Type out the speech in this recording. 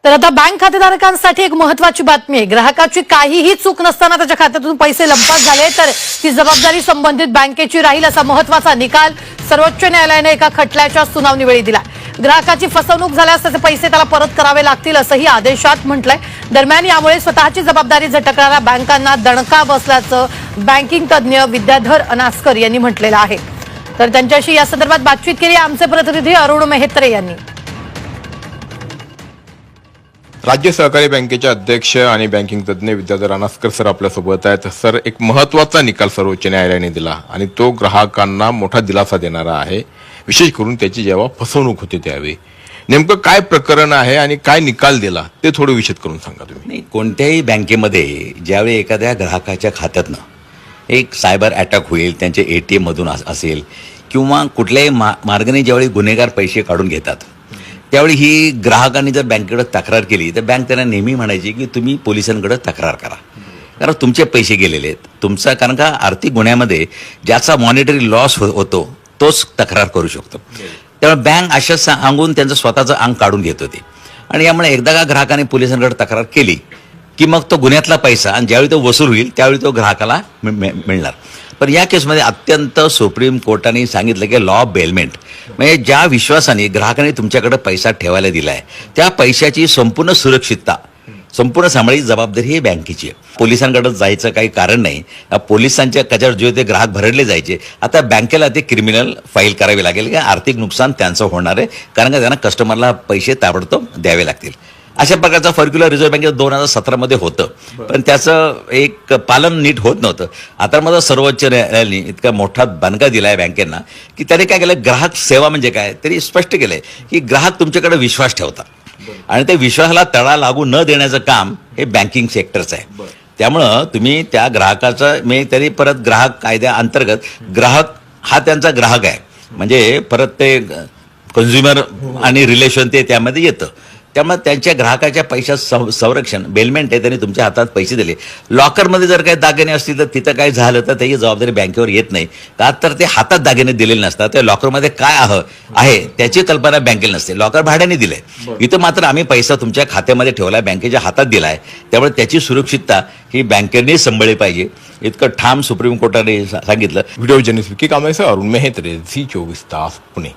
तर आता बँक खातेधारकांसाठी एक महत्त्वाची बातमी आहे। ग्राहकाची काहीही चूक नसताना त्याच्या खात्यातून पैसे लंपास झाले तर ती जबाबदारी संबंधित बँकेची राहील असा महत्त्वाचा निकाल सर्वोच्च न्यायालयाने एका खटल्याच्या सुनावणीवेळी दिला। ग्राहकाची फसवणूक झाल्यास त्याचे पैसे त्याला परत करावे लागतील असंही आदेशात म्हटलंय। दरम्यान यामुळे स्वतःची जबाबदारी झटकणाऱ्या बँकांना दणका बसल्याचं बँकिंग तज्ञ विद्याधर अनास्कर यांनी म्हटलेलं आहे। तर त्यांच्याशी या संदर्भात बातचीत केली आमचे प्रतिनिधी अरुण मेहत्रे यांनी। राज्य सहकारी बँकेचे अध्यक्ष आणि बँकिंग तज्ञ विद्याधर अनास्कर सर आपल्यासोबत आहेत। सर, एक महत्त्वाचा निकाल सर्वोच्च न्यायालयाने दिला आणि तो ग्राहकांना मोठा दिलासा देणारा आहे, विशेष करून त्याची जेव्हा फसवणूक होते त्यावेळी। नेमकं काय प्रकरण आहे आणि काय निकाल दिला ते थोडं विशद करून सांगा तुम्ही। नाही, कोणत्याही बँकेमध्ये ज्यावेळी एखाद्या ग्राहकाच्या खात्यातनं एक सायबर अटॅक होईल, त्यांचे ATM मधून असेल किंवा कुठल्याही मार्गाने ज्यावेळी गुन्हेगार पैसे काढून घेतात त्यावेळी ही ग्राहकांनी जर बँकेकडे तक्रार केली तर बँक त्यांना नेहमी म्हणायची की तुम्ही पोलिसांकडे तक्रार करा, कारण तुमचे पैसे गेलेले आहेत तुमचा, कारण का आर्थिक गुन्ह्यामध्ये ज्याचा मॉनिटरी लॉस होतो तोच तक्रार करू शकतो। त्यामुळे बँक अशा सांगून त्यांचं स्वतःचं अंग काढून घेत होते आणि यामुळे एकदा का ग्राहकाने पोलिसांकडे तक्रार केली की मग तो गुन्ह्यातला पैसा आणि ज्यावेळी तो वसूल होईल त्यावेळी तो ग्राहकाला मिळणार। पण या केसमध्ये अत्यंत सुप्रीम कोर्टाने सांगितलं की लॉ ऑफ बेलमेंट, म्हणजे ज्या विश्वासाने ग्राहकाने तुमच्याकडे पैसा ठेवायला दिला आहे त्या पैशाची संपूर्ण सुरक्षितता, संपूर्ण सांभाळी जबाबदारी ही बँकेची आहे। पोलिसांकडे जायचं काही कारण नाही। पोलिसांच्या कचार जे ते ग्राहक भरडले जायचे, आता बँकेला ते क्रिमिनल फाईल करावी लागेल की आर्थिक नुकसान त्यांचं होणार आहे, कारण का त्यांना कस्टमरला पैसे ताबडतोब द्यावे लागतील। अशा प्रकारचा फॉर्क्युलर रिझर्व्ह बँकेचं 2017 मध्ये होतं, पण त्याचं एक पालन नीट होत नव्हतं। आता माझा सर्वोच्च न्यायालयाने इतका मोठा दणका दिलाय बँकेंना की त्याने काय केलं, ग्राहक सेवा म्हणजे काय तरी स्पष्ट केलंय की ग्राहक तुमच्याकडे विश्वास ठेवतात आणि त्या विश्वासाला तडा लागू न देण्याचं काम हे बँकिंग सेक्टरचं आहे। त्यामुळं तुम्ही त्या ग्राहकाचं तरी परत ग्राहक कायद्याअंतर्गत ग्राहक हा त्यांचा ग्राहक आहे, म्हणजे परत ते कन्झ्युमर आणि रिलेशन ते त्यामध्ये येतं। त्यामुळे त्यांच्या ग्राहकाच्या पैशाचं संरक्षण बेलमेंट आहे, त्यांनी तुमच्या हातात पैसे दिले। लॉकरमध्ये जर काही दागिने असतील तर तिथं काय झालं तर त्याची जबाबदारी बँकेवर येत नाही, का तर ते हातात दागिने दिलेले नसतात। त्या लॉकरमध्ये काय आहे त्याची कल्पना बँकेला नसते, लॉकर भाड्याने दिले। इथं मात्र आम्ही पैसा तुमच्या खात्यामध्ये ठेवला, बँकेच्या हातात दिलाय, त्यामुळे त्याची सुरक्षितता ही बँकेने सांभाळली पाहिजे, इतकं ठाम सुप्रीम कोर्टाने सांगितलं। Video journalist Vicky Kamble, Arun Mehtre, Zee 24 Taas, Pune.